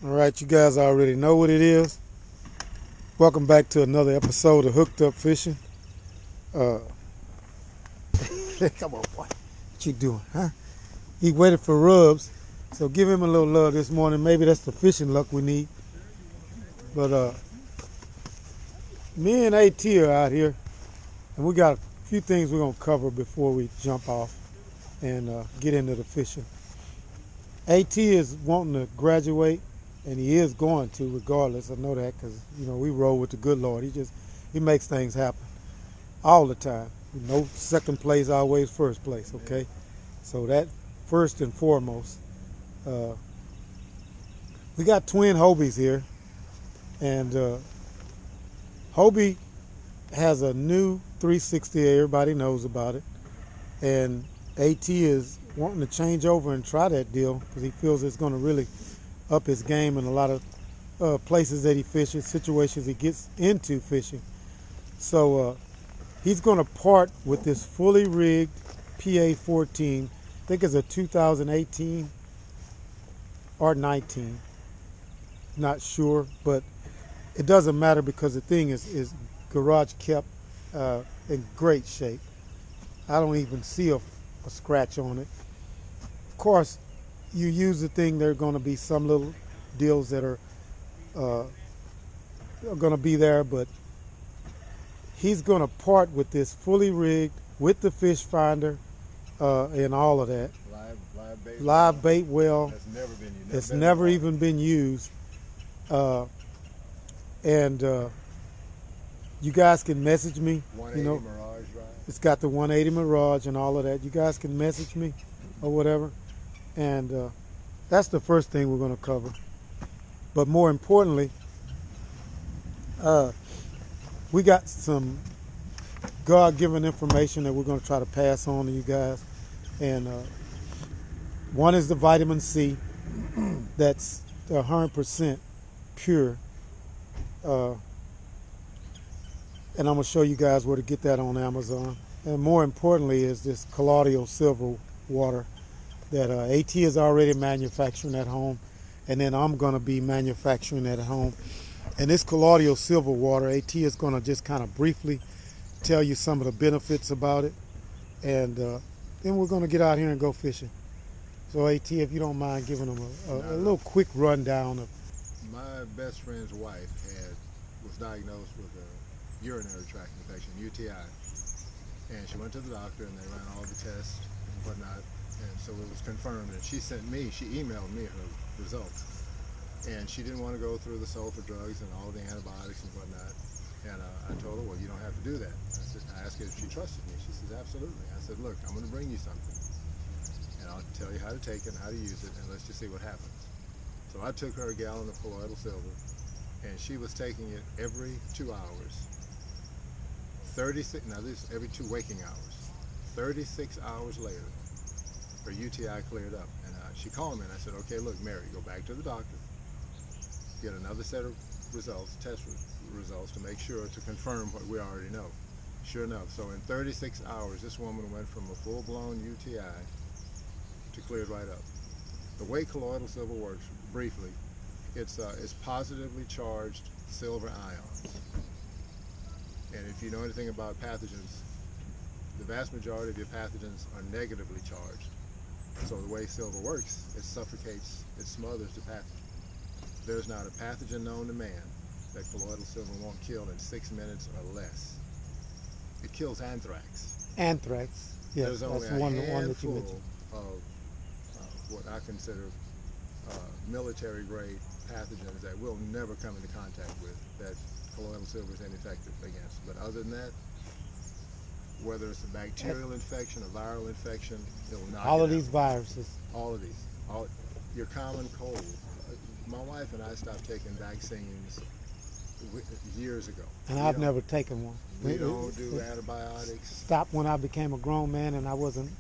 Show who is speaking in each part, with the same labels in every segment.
Speaker 1: All right, you guys already know what it is. Welcome back to another episode of Hooked Up Fishing. Come on, boy. What you doing, huh? He waited for Rubs, so give him a little love this morning. Maybe that's the fishing luck we need. But me and AT are out here, and we got a few things we're going to cover before we jump off and get into the fishing. AT is wanting to graduate, and he is going to regardless. I know that because, we roll with the good Lord. He makes things happen all the time. No second place, always first place, okay? So that first and foremost. We got twin Hobies here, and Hobie has a new 360. Everybody knows about it, and AT is wanting to change over and try that deal because he feels it's going to really up his game in a lot of places that he fishes, situations he gets into fishing. So he's going to part with this fully rigged PA-14. I think it's a 2018 or 19. Not sure, but it doesn't matter because the thing is garage kept in great shape. I don't even see a scratch on it. Of course, you use the thing, there are going to be some little deals that are going to be there, but he's going to part with this fully rigged with the fish finder and all of that. Live bait well. It's never even been used. And you guys can message me.
Speaker 2: 180 Mirage, right?
Speaker 1: It's got the 180 Mirage and all of that. You guys can message me or whatever. And that's the first thing we're going to cover. But more importantly, we got some God-given information that we're going to try to pass on to you guys. And one is the vitamin C. That's 100% pure. And I'm going to show you guys where to get that on Amazon. And more importantly is this Colloidal silver water that AT is already manufacturing at home. And then I'm going to be manufacturing at home. And this Colloidal silver water, AT is going to just kind of briefly tell you some of the benefits about it. And then we're going to get out here and go fishing. So AT, if you don't mind giving them a little quick rundown of.
Speaker 2: My best friend's wife was diagnosed with a urinary tract infection, UTI. And she went to the doctor and they ran all the tests and whatnot. And so it was confirmed, and she emailed me her results. And she didn't want to go through the sulfa drugs and all the antibiotics and whatnot. And I told her, well, you don't have to do that. I asked her if she trusted me. She says, absolutely. I said, look, I'm going to bring you something. And I'll tell you how to take it and how to use it, and let's just see what happens. So I took her a gallon of colloidal silver, and she was taking it every 2 hours. 36, now this is every 2 waking hours. 36 hours later, her UTI cleared up. And she called me and I said, okay, look, Mary, go back to the doctor, get another set of results, test results to make sure, to confirm what we already know. Sure enough, so in 36 hours, this woman went from a full-blown UTI to cleared right up. The way colloidal silver works, briefly, it's positively charged silver ions. And if you know anything about pathogens, the vast majority of your pathogens are negatively charged. So the way silver works, it suffocates, it smothers the pathogen. There's not a pathogen known to man that colloidal silver won't kill in 6 minutes or less. It kills anthrax.
Speaker 1: Anthrax, yes,
Speaker 2: There's only
Speaker 1: that's
Speaker 2: a
Speaker 1: one that you
Speaker 2: handful
Speaker 1: mentioned.
Speaker 2: of what I consider military-grade pathogens that we'll never come into contact with that colloidal silver is ineffective against. But other than that, whether it's a bacterial infection, a viral infection, it'll knock
Speaker 1: All
Speaker 2: it
Speaker 1: of these
Speaker 2: out.
Speaker 1: viruses.
Speaker 2: All of these. Your common cold. My wife and I stopped taking vaccines years ago.
Speaker 1: And I've never taken one.
Speaker 2: We don't do antibiotics.
Speaker 1: Stopped when I became a grown man and I wasn't,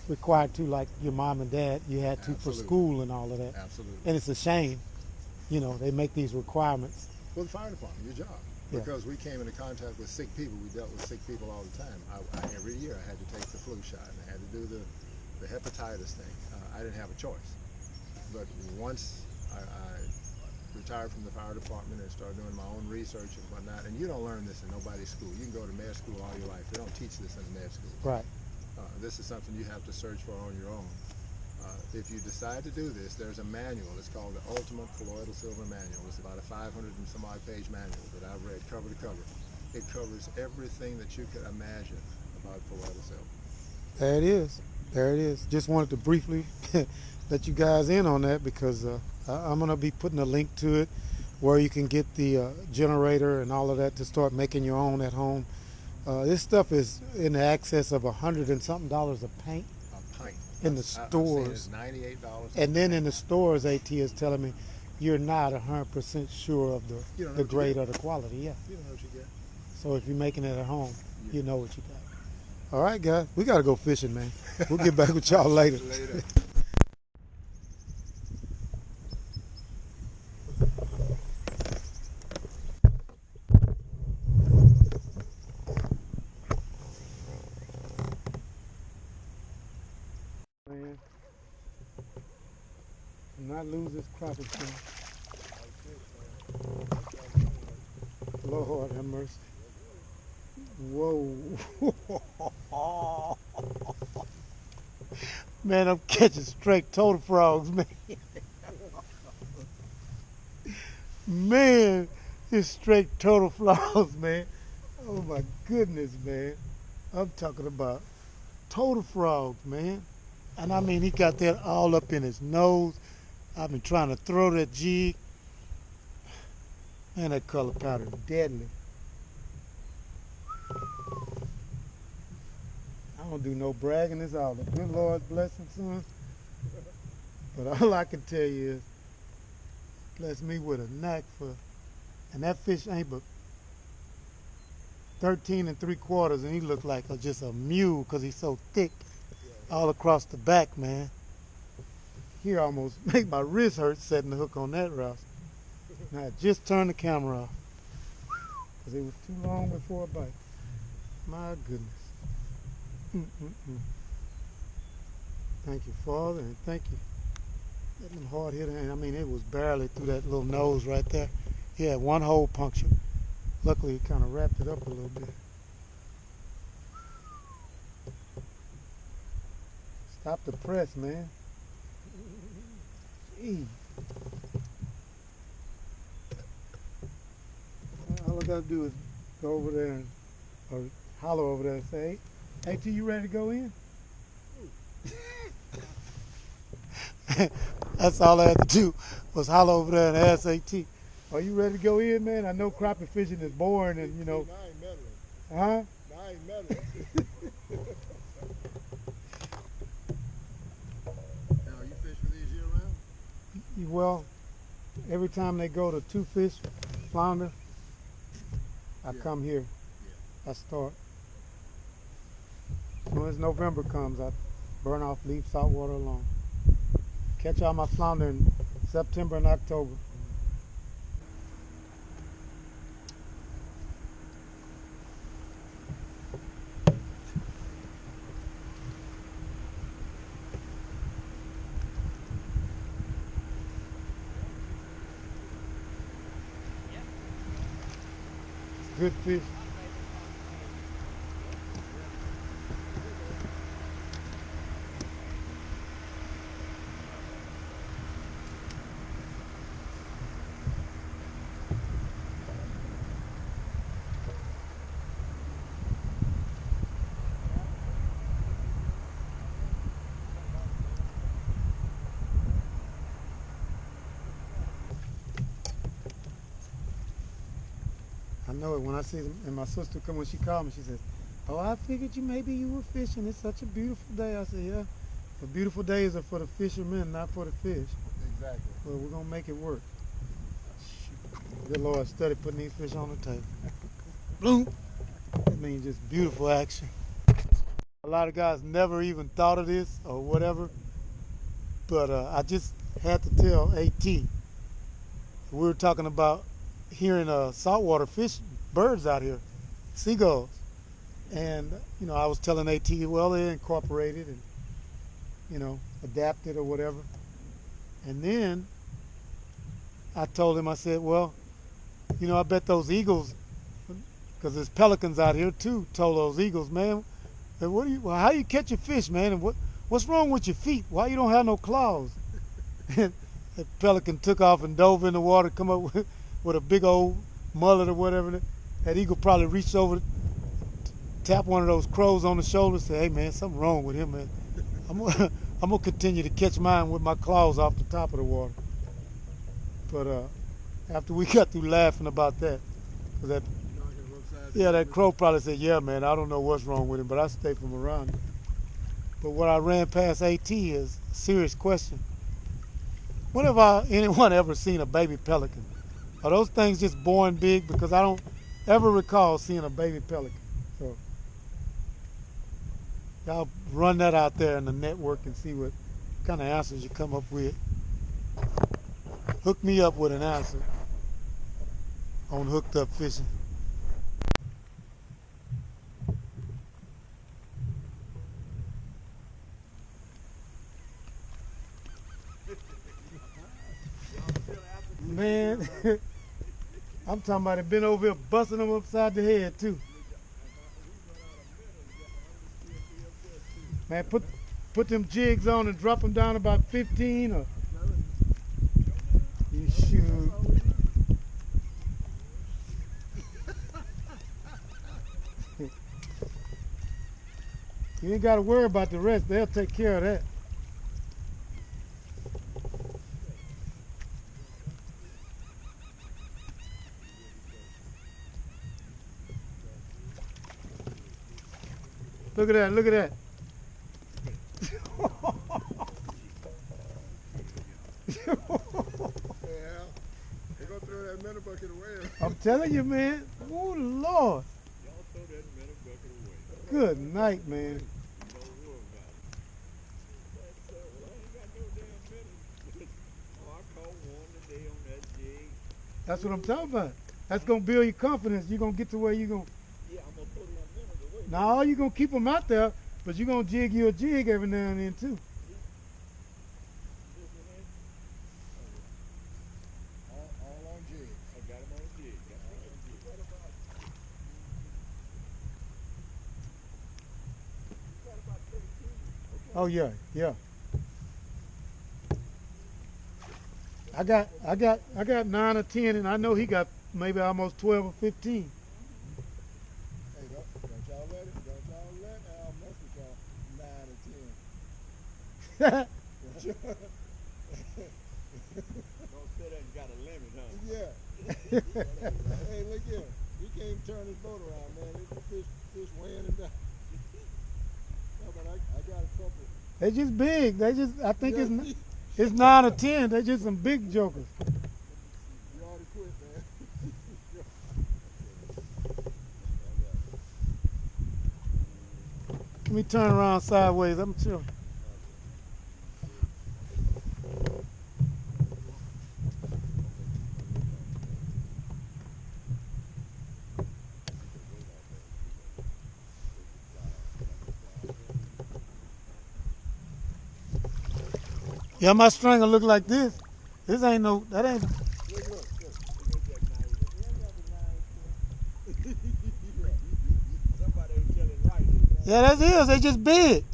Speaker 1: required to like your mom and dad. You had to for school and all of that.
Speaker 2: Absolutely.
Speaker 1: And it's a shame, they make these requirements.
Speaker 2: Well, the fire department, your job. Because we came into contact with sick people. We dealt with sick people all the time. Every year I had to take the flu shot and I had to do the hepatitis thing. I didn't have a choice. But once I retired from the fire department and started doing my own research and whatnot. And you don't learn this in nobody's school. You can go to med school all your life. They don't teach this in the med school.
Speaker 1: Right.
Speaker 2: This is something you have to search for on your own. If you decide to do this, there's a manual. It's called the Ultimate Colloidal Silver Manual. It's about a 500 and some odd page manual that I've read cover to cover. It covers everything that you could imagine about colloidal silver.
Speaker 1: There it is. There it is. Just wanted to briefly let you guys in on that because I'm going to be putting a link to it where you can get the generator and all of that to start making your own at home. This stuff is in the excess of $100 and something a pint.
Speaker 2: A pint.
Speaker 1: In the stores.
Speaker 2: $98.
Speaker 1: And then in the stores, AT is telling me you're not 100% sure of the grade or the quality. Yeah.
Speaker 2: You don't know what you get.
Speaker 1: So if you're making it at home, you know what you got. All right, guys, we got to go fishing, man. We'll get back with y'all later.
Speaker 2: Later.
Speaker 1: Man, do not lose this crappie thing. Lord have mercy. Whoa. Man, I'm catching straight total frogs, man. Man, it's straight total frogs, man. Oh my goodness, man. I'm talking about total frogs, man. And I mean, he got that all up in his nose. I've been trying to throw that jig. Man, that color powder is deadly. I don't do no bragging. It's all the good Lord's blessing, son. But all I can tell you is, bless me with a knack for, and that fish ain't but 13 3/4, and he looked like just a mule because he's so thick all across the back, man. Here almost make my wrist hurt setting the hook on that rouse. Now I just turned the camera off because it was too long before a bite. My goodness. Thank you, Father, and thank you. Let them hard hit, and I mean, it was barely through that little nose right there. He had one hole punctured. Luckily, it kind of wrapped it up a little bit. Stop the press, man. Jeez. All I gotta do is go over there and, or holler over there and say, "Hey, T, you ready to go in?" That's all I had to do was holler over there and ask AT, "Are you ready to go in, man? I know crappie fishing is boring, and you know."
Speaker 2: I ain't meddling.
Speaker 1: Huh?
Speaker 2: I ain't meddling. Now, you fish for these year round?
Speaker 1: Well, every time they go to two fish, flounder, I come here.
Speaker 2: Yeah.
Speaker 1: I start. As soon as November comes, I burn off, leave salt water alone. Catch all my flounder in September and October. Good fish. I know it when I see them, and my sister come when she called me, she said, "Oh, I figured maybe you were fishing. It's such a beautiful day." I said, "Yeah, the beautiful days are for the fishermen, not for the fish.
Speaker 2: Exactly.
Speaker 1: But we're gonna make it work." Good Lord, study putting these fish on the table. Bloom. That means just beautiful action. A lot of guys never even thought of this or whatever, but I just had to tell AT. We were talking about hearing saltwater fish, birds out here, seagulls. And, you know, I was telling AT, well, they incorporated and, you know, adapted or whatever. And then I told him, I said, well, you know, I bet those eagles, because there's pelicans out here too, told those eagles, man, well, how you catch your fish, man? And what's wrong with your feet? Why you don't have no claws? And the pelican took off and dove in the water, come up with a big old mullet or whatever. That eagle probably reached over, tapped one of those crows on the shoulder, and said, hey, man, something wrong with him, man. I'm gonna continue to catch mine with my claws off the top of the water. But after we got through laughing about that, 'cause that crow probably said, yeah, man, I don't know what's wrong with him, but I stay from around him. But what I ran past AT is a serious question. When have anyone ever seen a baby pelican? Are those things just born big? Because I don't ever recall seeing a baby pelican. So y'all run that out there in the network and see what kind of answers you come up with. Hook me up with an answer on Hooked Up Fishing. Man, I'm talking about it been over here busting them upside the head too. Man, put them jigs on and drop them down about 15 or you shoot. You ain't got to worry about the rest. They'll take care of that. Look at that, look at that.
Speaker 2: Yeah, they're gonna throw that minnow bucket away.
Speaker 1: I'm telling you, man. Oh, Lord.
Speaker 3: Y'all throw that minnow bucket away.
Speaker 1: Good night, man.
Speaker 3: Don't worry about it. Well, I ain't got no damn minnows. Oh, I caught one today on that jig.
Speaker 1: That's what I'm talking about. That's going to build your confidence. You're going to get to where you're going to.
Speaker 3: Yeah, I'm going to throw them minnows away.
Speaker 1: Now, you're going to keep them out there, but you're going to jig you a jig every now and then, too.
Speaker 2: All on jig.
Speaker 3: I got them on a jig.
Speaker 1: Oh, yeah, yeah. I got 9 or 10, and I know he got maybe almost 12 or 15.
Speaker 2: Hey, don't y'all let Al mess with y'all 9 or 10.
Speaker 3: Don't say that you got a limit, huh?
Speaker 2: Yeah. Hey, look here. He can't even turn his boat around, man. This fish weighing him down. No, but I got a couple.
Speaker 1: They just big. I think it's 9 or 10. They're just some big jokers.
Speaker 2: You already quit, man.
Speaker 1: Let me turn around sideways. I'm chilling. Yeah, my string will look like this. This ain't no, that ain't.
Speaker 2: Look.
Speaker 3: Somebody ain't telling right.
Speaker 1: Yeah, that's his. They just big.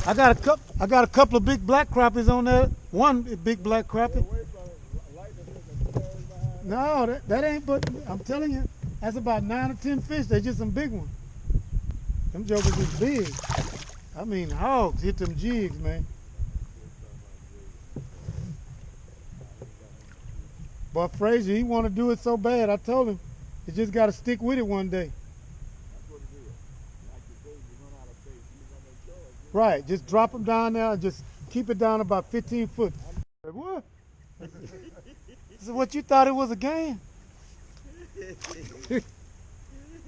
Speaker 1: I got a couple of big black crappies on there. One big black crappie. No, that ain't. But I'm telling you, that's about 9 or 10 fish. They just some big ones. Them jokers is big. I mean, hogs hit them jigs, man. But Frazier, he want to do it so bad. I told him, you just got to stick with it one day.
Speaker 3: That's what it is. Like you say, you run out of faith. You run a charge.
Speaker 1: Right, just drop them down there and just keep it down about 15 foot. What? So what, you thought it was a game?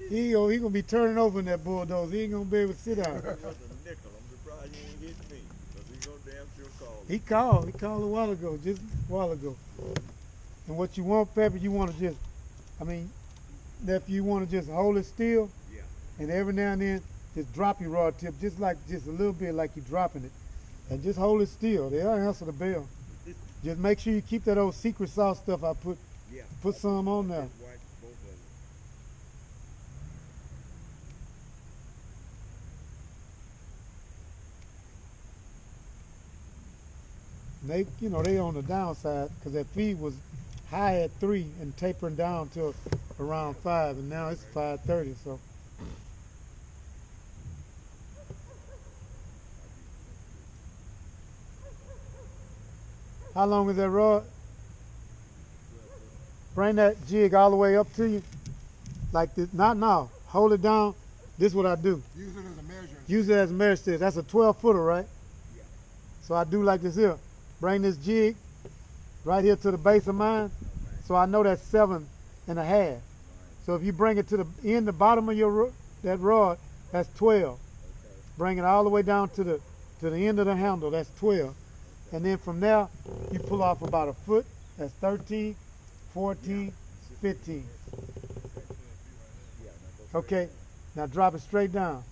Speaker 1: He gonna be turning over in that bulldozer. He ain't gonna be able to sit down.
Speaker 3: It was a nickel. I'm surprised you ain't hit me. Because he's gonna damn sure call.
Speaker 1: He called a while ago, just a while ago. And what you want, Pepper, you want to just, I mean, if you want to just hold it still,
Speaker 3: Yeah.
Speaker 1: and every now and then just drop your rod tip, just a little bit like you're dropping it, and just hold it still. They'll answer the bell. Just make sure you keep that old secret sauce stuff I put
Speaker 3: Yeah.
Speaker 1: put some on there.
Speaker 3: Just wax both of them.
Speaker 1: They, you know, they on the downside because that feed was high at 3 and tapering down to around 5, and now it's 5:30. So how long is that rod? Bring that jig all the way up to you, like this. Not now. Hold it down. This is what I do.
Speaker 2: Use it as a measure.
Speaker 1: Use it as a measure stick. That's a 12-footer, right?
Speaker 3: Yeah.
Speaker 1: So I do like this here. Bring this jig right here to the base of mine, so I know that's 7.5. So if you bring it to the end, the bottom of your that rod, that's 12.
Speaker 3: Okay.
Speaker 1: Bring it all the way down to the end of the handle, that's 12. And then from there, you pull off about a foot, that's 13, 14, 15.
Speaker 3: Yeah. Now go
Speaker 1: Okay, now drop it straight down.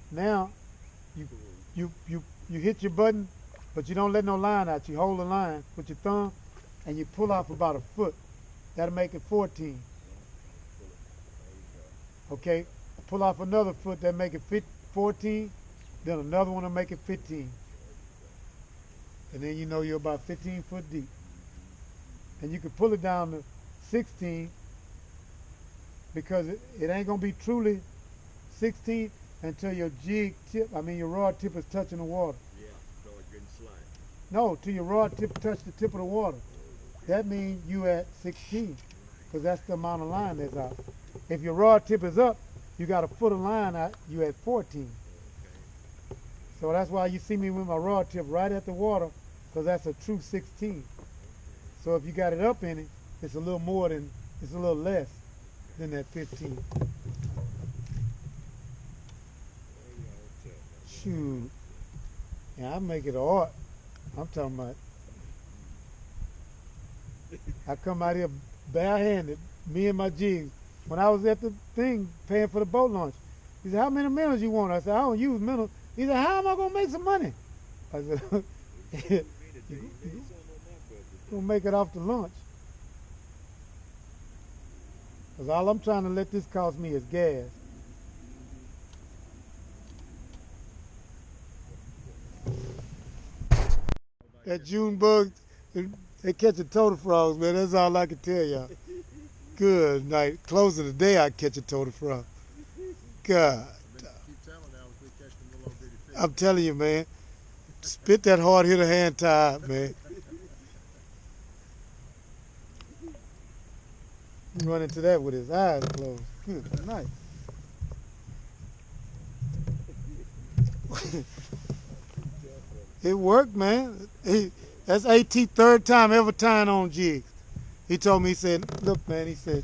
Speaker 1: Now, you hit your button, but you don't let no line out. You hold the line with your thumb, and you pull off about a foot. That'll make it 14. Okay, pull off another foot, that make it 14. Then another one will make it 15. And then you know you're about 15 foot deep. And you can pull it down to 16 because it ain't gonna be truly 16 until your your rod tip is touching the water.
Speaker 3: Yeah. So it didn't slide.
Speaker 1: No, till your rod tip touch the tip of the water. That means you at 16 because that's the amount of line that's out. If your rod tip is up, you got a foot of line out, you at 14. So that's why you see me with my rod tip right at the water, because that's a true 16. So if you got it up in it, it's a little less than that 15. Shoot. Yeah, I make it art. I'm talking about. I come out here barehanded, me and my jigs. When I was at the thing paying for the boat launch, he said, "How many minnows you want?" I said, "I don't use minnows." He said, "How am I gonna make some money?" I said, "You gonna make it off the lunch." Because all I'm trying to let this cost me is gas. That June bug, they catching total frogs, man. That's all I can tell y'all. Good night. Close of the day, I catch a total frog. God.
Speaker 2: Keep telling now if we catch them little bitty fish.
Speaker 1: I'm telling you, man. Spit that hard hitter hand tie out, man. Run into that with his eyes closed. Good night. It worked, man. That's AT third time ever tying on jigs. He told me, he said, "Look, man," he said,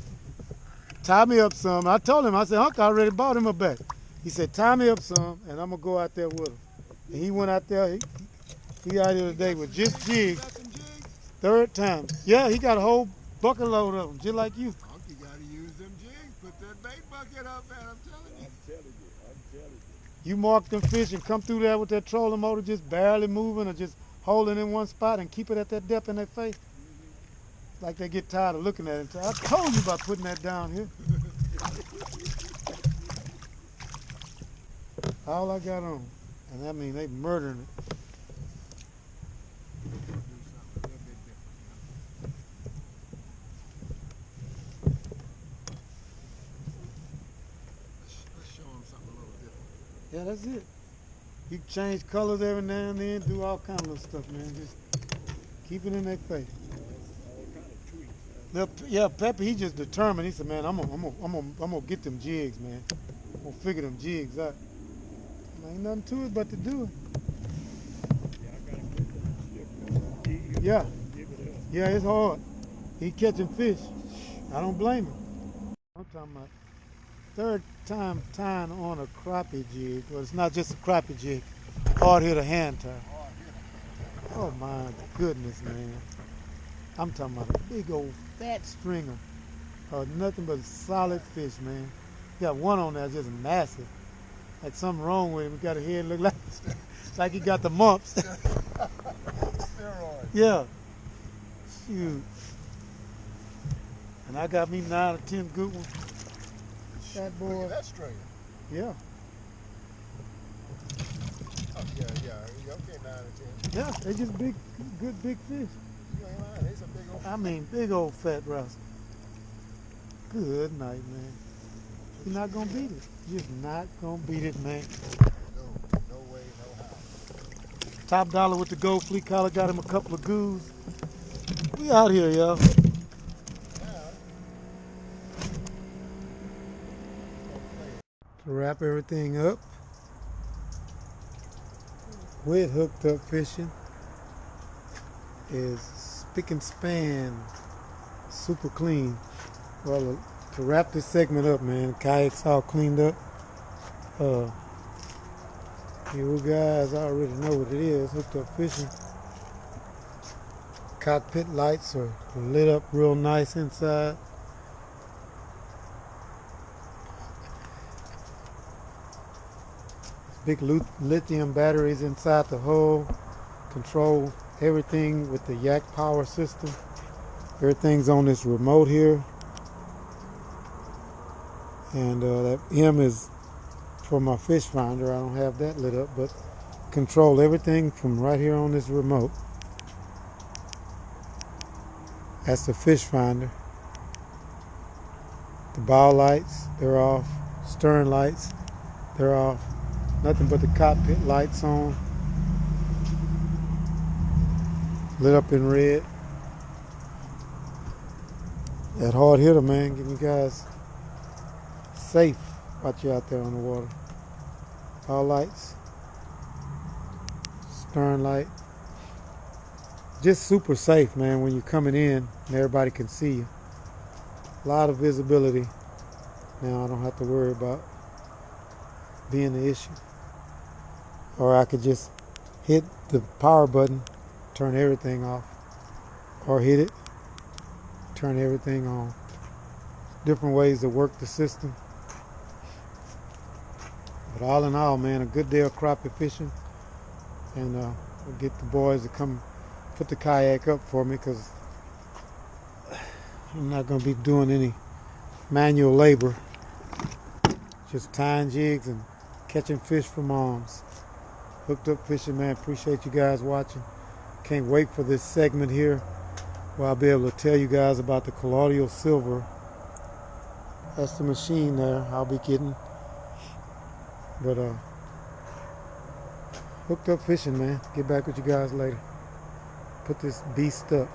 Speaker 1: "tie me up some." I told him, I said, "Uncle, I already bought him a bat." He said, "Tie me up some, and I'm going to go out there with him." And he went out there. He out here today with just jigs.
Speaker 2: Got some jigs?
Speaker 1: Third time. Yeah, he got a whole bucket load of them, just like you.
Speaker 2: Unc, you gotta use them jigs. Put that bait bucket up, man. I'm telling you.
Speaker 3: I'm telling you.
Speaker 1: You mark them fish and come through there with that trolling motor just barely moving or just holding in one spot and keep it at that depth in their face. Like they get tired of looking at it. I told you about putting that down here. All I got on. And I mean, they murdering it.
Speaker 2: Do something a little bit different, Let's show them something a little different.
Speaker 1: Yeah, that's it. You can change colors every now and then, do all kind of little stuff, man. Just keep it in their face.
Speaker 3: All kind of tweaks.
Speaker 1: Yeah, Peppy, he just determined. He said, "Man, I'm gonna get them jigs, man. I'm gonna figure them jigs out." Ain't nothing to it but to do it.
Speaker 3: Yeah, I gotta quit that shit.
Speaker 1: Yeah.
Speaker 3: Give it up.
Speaker 1: Yeah, it's hard. He catching fish. I don't blame him. I'm talking about third time tying on a crappie jig. Well, it's not just a crappie jig. Hard hitter hand tie. Oh my goodness, man. I'm talking about a big old fat stringer. Nothing but solid fish, man. You got one on there just massive. Like something wrong with him. He got a head look like he got the mumps.
Speaker 2: Steroids.
Speaker 1: Yeah. Shoot. And I got me 9 or 10 good ones. That boy.
Speaker 2: Look at that stringer.
Speaker 1: Yeah.
Speaker 2: Oh, yeah. Okay, 9 or 10.
Speaker 1: Yeah, they just big, good big fish.
Speaker 2: You ain't lying. They's a big old.
Speaker 1: I mean, big old fat rascal. Good night, man. You're not gonna beat it. You're not gonna beat it, man.
Speaker 2: No way, no how.
Speaker 1: Top dollar with the gold fleet collar. Got him a couple of goos. We out here, y'all. To wrap everything up, with hooked up fishing is spick and span, super clean. Well, to wrap this segment up, man, kayak's all cleaned up. You guys already know what it is, hooked up fishing. Cockpit lights are lit up real nice inside. Big lithium batteries inside the hull. Control everything with the yak power system. Everything's on this remote here. And that M is for my fish finder. I don't have that lit up, but control everything from right here on this remote. That's the fish finder. The bow lights, they're off. Stern lights, they're off. Nothing but the cockpit lights on. Lit up in red. That hard hitter, man, getting you guys safe while you're out there on the water. Bow lights. Stern light. Just super safe, man, when you're coming in and everybody can see you. A lot of visibility. Now I don't have to worry about being the issue. Or I could just hit the power button, turn everything off. Or hit it, turn everything on. Different ways to work the system. But all in all, man, a good day of crappie fishing. And we'll get the boys to come put the kayak up for me because I'm not going to be doing any manual labor. Just tying jigs and catching fish from arms. Hooked up fishing, man. Appreciate you guys watching. Can't wait for this segment here where I'll be able to tell you guys about the Colloidal silver. That's the machine there I'll be getting. But hooked up fishing, man. Get back with you guys later. Put this beast up.